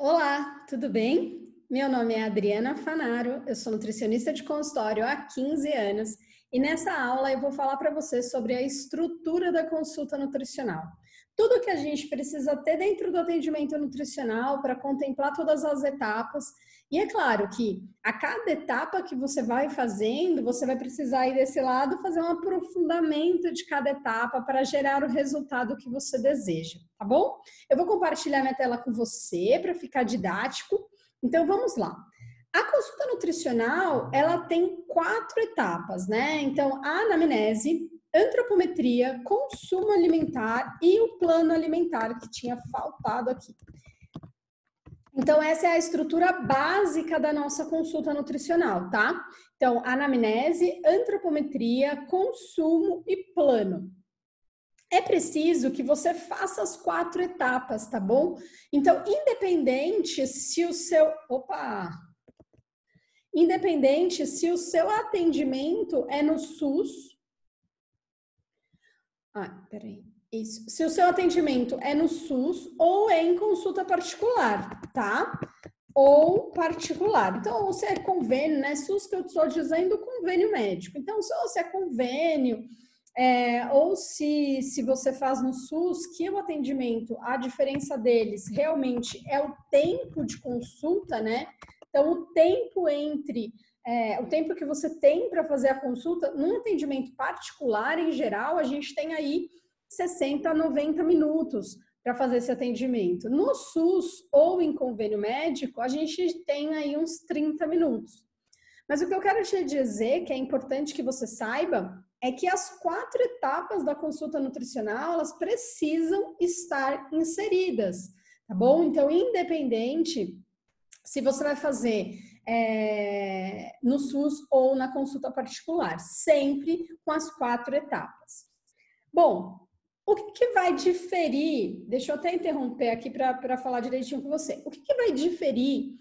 Olá, tudo bem? Meu nome é Adriana Fanaro, eu sou nutricionista de consultório há 15 anos e nessa aula eu vou falar para você sobre a estrutura da consulta nutricional. Tudo que a gente precisa ter dentro do atendimento nutricional para contemplar todas as etapas. E é claro que a cada etapa que você vai fazendo, você vai precisar ir desse lado fazer um aprofundamento de cada etapa para gerar o resultado que você deseja, tá bom? Eu vou compartilhar minha tela com você para ficar didático. Então vamos lá. A consulta nutricional, ela tem 4 etapas, né? Então, a anamnese, antropometria, consumo alimentar e o plano alimentar, que tinha faltado aqui. Então, essa é a estrutura básica da nossa consulta nutricional, tá? Então, anamnese, antropometria, consumo e plano. É preciso que você faça as 4 etapas, tá bom? Então, independente se o seu atendimento é no SUS. Peraí. Isso. Se o seu atendimento é no SUS ou é em consulta particular, tá? Ou particular. Então, ou se é convênio, né? SUS que eu estou dizendo, convênio médico. Então, se é convênio, ou se você faz no SUS, que o atendimento, a diferença deles realmente é o tempo de consulta, né? Então, o tempo o tempo que você tem para fazer a consulta, num atendimento particular, em geral, a gente tem aí 60 a 90 minutos para fazer esse atendimento. No SUS ou em convênio médico, a gente tem aí uns 30 minutos. Mas o que eu quero te dizer, que é importante que você saiba, é que as 4 etapas da consulta nutricional, elas precisam estar inseridas, tá bom? Então, independente se você vai fazer no SUS ou na consulta particular, sempre com as 4 etapas. Bom, o que vai diferir? Deixa eu até interromper aqui para falar direitinho com você. O que vai diferir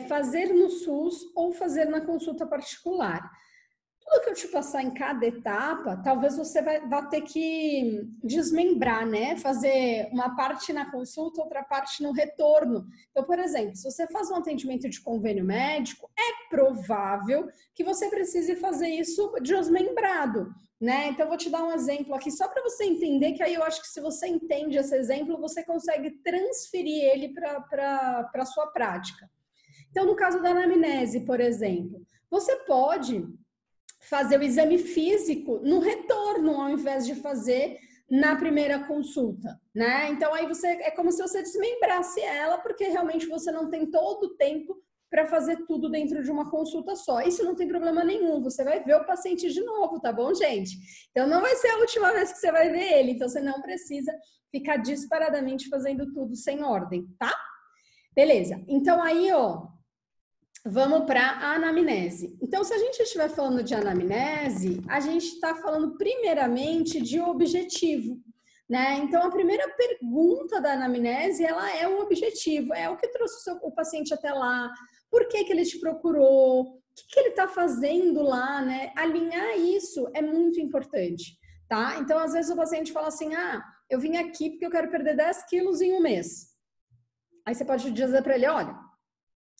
fazer no SUS ou fazer na consulta particular? Tudo que eu te passar em cada etapa, talvez você vá ter que desmembrar, né? Fazer uma parte na consulta, outra parte no retorno. Então, por exemplo, se você faz um atendimento de convênio médico, é provável que você precise fazer isso desmembrado, né? Então, eu vou te dar um exemplo aqui, só para você entender, que aí eu acho que se você entende esse exemplo, você consegue transferir ele para a sua prática. Então, no caso da anamnese, por exemplo, você pode fazer o exame físico no retorno, ao invés de fazer na primeira consulta, né? Então, aí é como se você desmembrasse ela, porque realmente você não tem todo o tempo para fazer tudo dentro de uma consulta só. Isso não tem problema nenhum, você vai ver o paciente de novo, tá bom, gente? Então, não vai ser a última vez que você vai ver ele, então você não precisa ficar disparadamente fazendo tudo sem ordem, tá? Beleza, então aí, vamos para a anamnese. Então, se a gente estiver falando de anamnese, a gente está falando primeiramente de objetivo, né? Então, a primeira pergunta da anamnese, ela é o objetivo, é o que trouxe o paciente até lá, por que ele te procurou, o que ele está fazendo lá, né? Alinhar isso é muito importante, tá? Então, às vezes o paciente fala assim, eu vim aqui porque eu quero perder 10 quilos em um mês. Aí você pode dizer para ele, olha,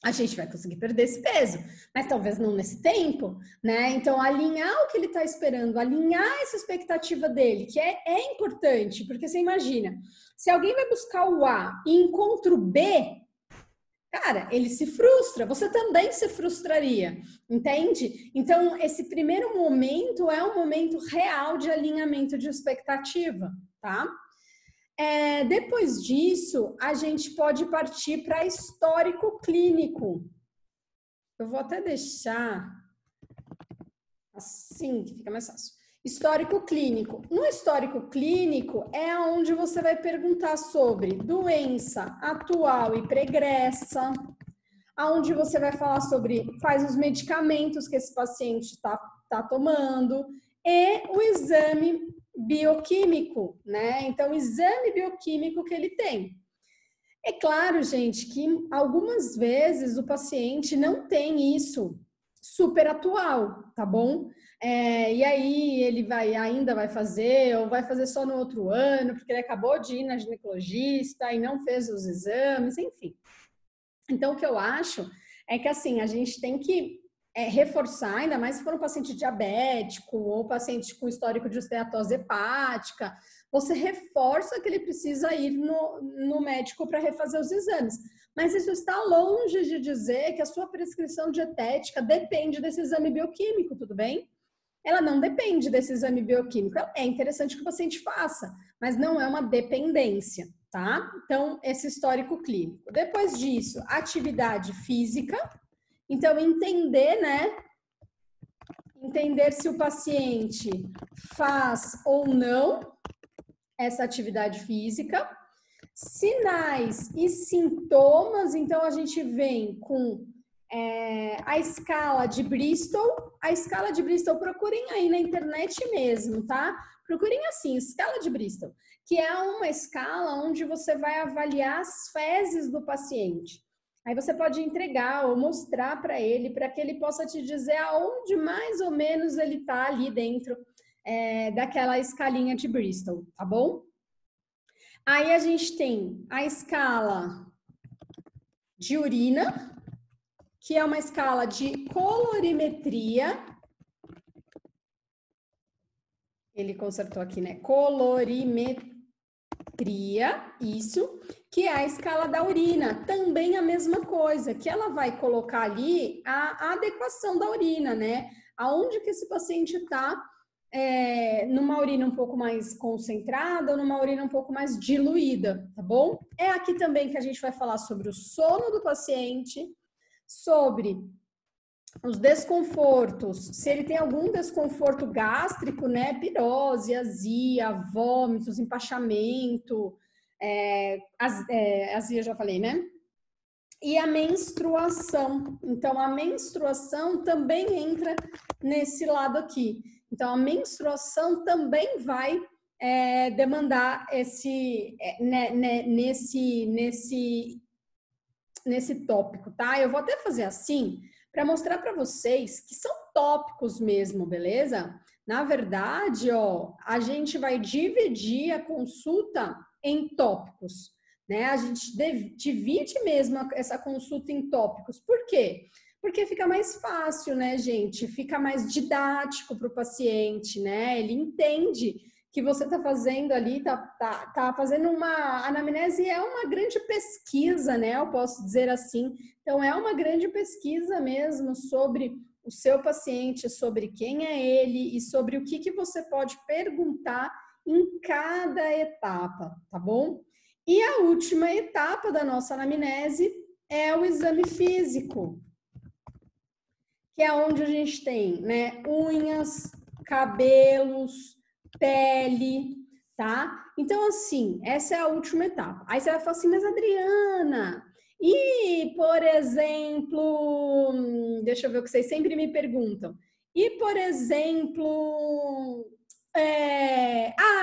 a gente vai conseguir perder esse peso, mas talvez não nesse tempo, né? Então, alinhar o que ele está esperando, alinhar essa expectativa dele, que é importante, porque você imagina, se alguém vai buscar o A e encontra o B, cara, ele se frustra, você também se frustraria, entende? Então, esse primeiro momento é um momento real de alinhamento de expectativa, tá? Depois disso, a gente pode partir para histórico clínico. Eu vou até deixar assim, que fica mais fácil. Histórico clínico. No histórico clínico é onde você vai perguntar sobre doença atual e pregressa, onde você vai falar sobre quais os medicamentos que esse paciente está tomando e o exame bioquímico, né? Então, o exame bioquímico que ele tem. É claro, gente, que algumas vezes o paciente não tem isso super atual, tá bom? E aí ele ainda vai fazer, ou vai fazer só no outro ano, porque ele acabou de ir na ginecologista e não fez os exames, enfim. Então, o que eu acho é que, assim, a gente tem que reforçar, ainda mais se for um paciente diabético ou paciente com histórico de esteatose hepática, você reforça que ele precisa ir no médico para refazer os exames. Mas isso está longe de dizer que a sua prescrição dietética depende desse exame bioquímico, tudo bem? Ela não depende desse exame bioquímico. É interessante que o paciente faça, mas não é uma dependência, tá? Então, esse histórico clínico. Depois disso, atividade física. Então, entender, né? Entender se o paciente faz ou não essa atividade física. Sinais e sintomas, então a gente vem com a escala de Bristol. A escala de Bristol, procurem aí na internet mesmo, tá? Procurem assim, escala de Bristol, que é uma escala onde você vai avaliar as fezes do paciente. Aí você pode entregar ou mostrar para que ele possa te dizer aonde mais ou menos ele está ali dentro daquela escalinha de Bristol, tá bom? Aí a gente tem a escala de urina, que é uma escala de colorimetria. Ele consertou aqui, né? Colorimetria, isso, que é a escala da urina. Também a mesma coisa, que ela vai colocar ali a adequação da urina, né? Aonde que esse paciente está numa urina um pouco mais concentrada ou numa urina um pouco mais diluída, tá bom? É aqui também que a gente vai falar sobre o sono do paciente, sobre os desconfortos, se ele tem algum desconforto gástrico, né, pirose, azia, vômitos, empachamento, azia já falei, né? E a menstruação. Então, a menstruação também entra nesse lado aqui. Então, a menstruação também vai demandar nesse tópico, tá? Eu vou até fazer assim para mostrar para vocês que são tópicos mesmo, beleza? Na verdade, ó, a gente vai dividir a consulta em tópicos, né? A gente divide mesmo essa consulta em tópicos. Por quê? Porque fica mais fácil, né, gente? Fica mais didático para o paciente, né? Ele entende que você está fazendo ali, tá fazendo uma anamnese, é uma grande pesquisa, né? Eu posso dizer assim. Então, é uma grande pesquisa mesmo sobre o seu paciente, sobre quem é ele e sobre o que você pode perguntar em cada etapa, tá bom? E a última etapa da nossa anamnese é o exame físico, que é onde a gente tem, né, unhas, cabelos, pele, tá? Então, assim, essa é a última etapa. Aí você vai falar assim, mas Adriana, e, por exemplo, deixa eu ver o que vocês sempre me perguntam. E, por exemplo,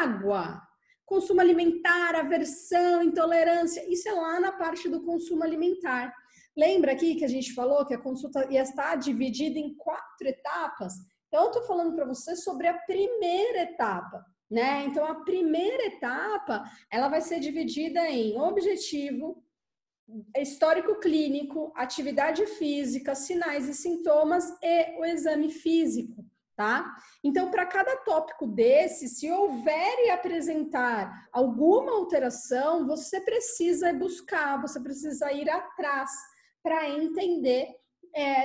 água, consumo alimentar, aversão, intolerância, isso é lá na parte do consumo alimentar. Lembra aqui que a gente falou que a consulta ia estar dividida em 4 etapas? Então, eu estou falando para você sobre a primeira etapa, né? Então, a primeira etapa, ela vai ser dividida em objetivo, histórico clínico, atividade física, sinais e sintomas e o exame físico, tá? Então, para cada tópico desse, se houver e apresentar alguma alteração, você precisa buscar, você precisa ir atrás para entender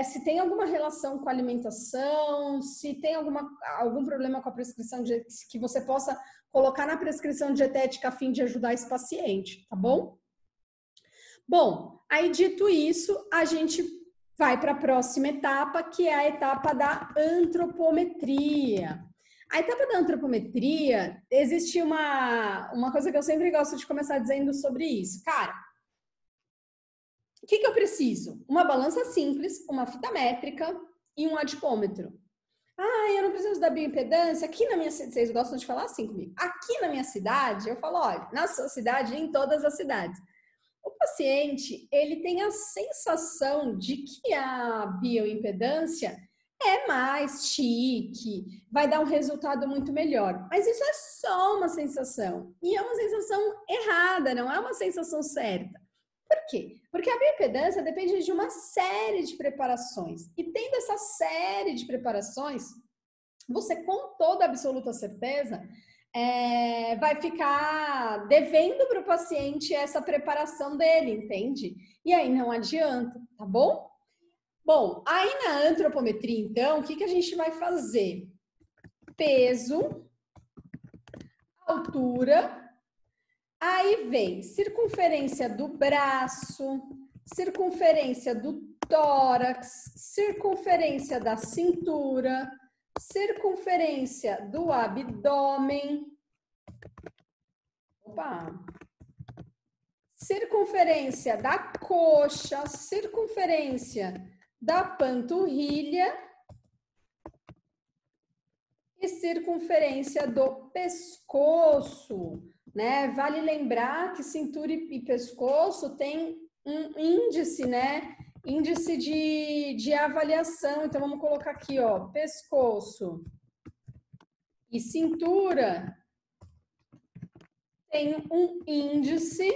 se tem alguma relação com a alimentação, se tem algum problema com a prescrição que você possa colocar na prescrição dietética a fim de ajudar esse paciente, tá bom? Bom, aí dito isso, a gente vai para a próxima etapa, que é a etapa da antropometria. A etapa da antropometria, existe uma coisa que eu sempre gosto de começar dizendo sobre isso. Cara, o que eu preciso? Uma balança simples, uma fita métrica e um adipômetro. Ah, eu não preciso da bioimpedância. Aqui na minha cidade, vocês gostam de falar assim comigo. Aqui na minha cidade, eu falo, olha, na sua cidade e em todas as cidades. O paciente, ele tem a sensação de que a bioimpedância é mais chique, vai dar um resultado muito melhor. Mas isso é só uma sensação. E é uma sensação errada, não é uma sensação certa. Por quê? Porque a bioimpedância depende de uma série de preparações. E tendo essa série de preparações, você com toda absoluta certeza vai ficar devendo para o paciente essa preparação dele, entende? E aí não adianta, tá bom? Bom, aí na antropometria, então, o que a gente vai fazer? Peso, altura, aí vem circunferência do braço, circunferência do tórax, circunferência da cintura, circunferência do abdômen, circunferência da coxa, circunferência da panturrilha e circunferência do pescoço, né? Vale lembrar que cintura e pescoço tem um índice, né? Índice de avaliação. Então, vamos colocar aqui, ó, pescoço e cintura tem um índice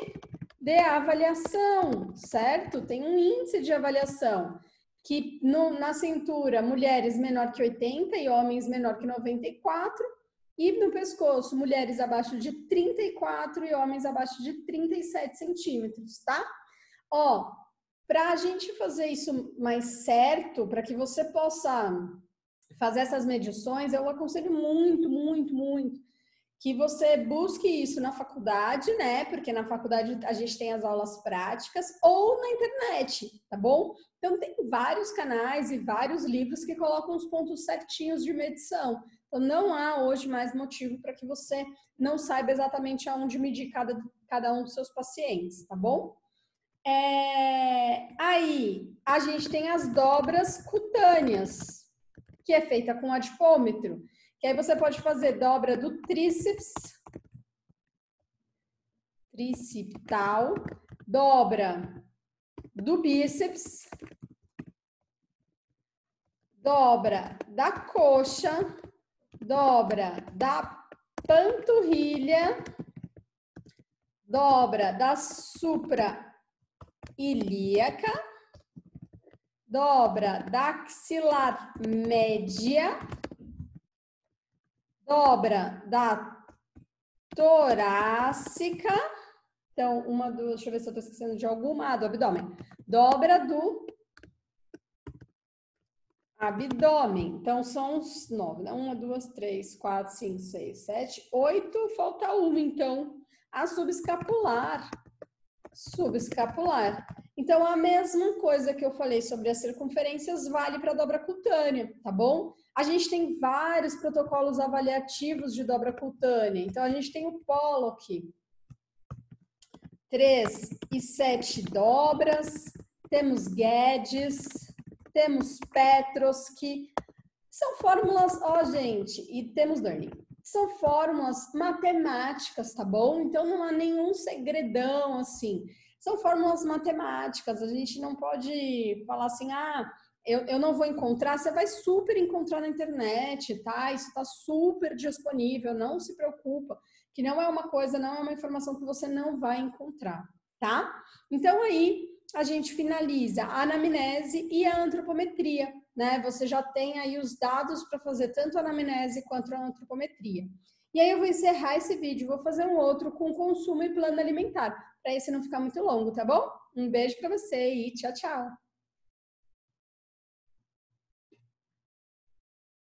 de avaliação, certo? Tem um índice de avaliação que na cintura, mulheres menor que 80 e homens menor que 94, e no pescoço, mulheres abaixo de 34 e homens abaixo de 37 centímetros, tá? Ó, para a gente fazer isso mais certo, para que você possa fazer essas medições, eu aconselho muito que você busque isso na faculdade, né? Porque na faculdade a gente tem as aulas práticas, ou na internet, tá bom? Então tem vários canais e vários livros que colocam os pontos certinhos de medição. Então não há hoje mais motivo para que você não saiba exatamente aonde medir cada um dos seus pacientes, tá bom? Aí a gente tem as dobras cutâneas, que é feita com adipômetro. Que aí você pode fazer dobra do tríceps, tricipital, dobra do bíceps, dobra da coxa, dobra da panturrilha, dobra da supra-ilíaca, dobra da axilar média, dobra da torácica, então, deixa eu ver se eu estou esquecendo de alguma, do abdômen. Dobra do abdômen. Então, são os 9, né? 1, 2, 3, 4, 5, 6, 7, 8, falta uma, então, a subescapular. Subescapular. Então, a mesma coisa que eu falei sobre as circunferências vale para a dobra cutânea, tá bom? A gente tem vários protocolos avaliativos de dobra cutânea. Então, a gente tem o Pollock, 3 e 7 dobras, temos Guedes, temos Petros, que são fórmulas, ó, gente, e temos Learning. São fórmulas matemáticas, tá bom? Então, não há nenhum segredão, assim. São fórmulas matemáticas, a gente não pode falar assim, eu não vou encontrar, você vai super encontrar na internet, tá? Isso tá super disponível, não se preocupa, que não é uma coisa, não é uma informação que você não vai encontrar, tá? Então, aí, a gente finaliza a anamnese e a antropometria, né? Você já tem aí os dados para fazer tanto a anamnese quanto a antropometria. E aí eu vou encerrar esse vídeo, vou fazer um outro com consumo e plano alimentar, para esse não ficar muito longo, tá bom? Um beijo para você e tchau, tchau!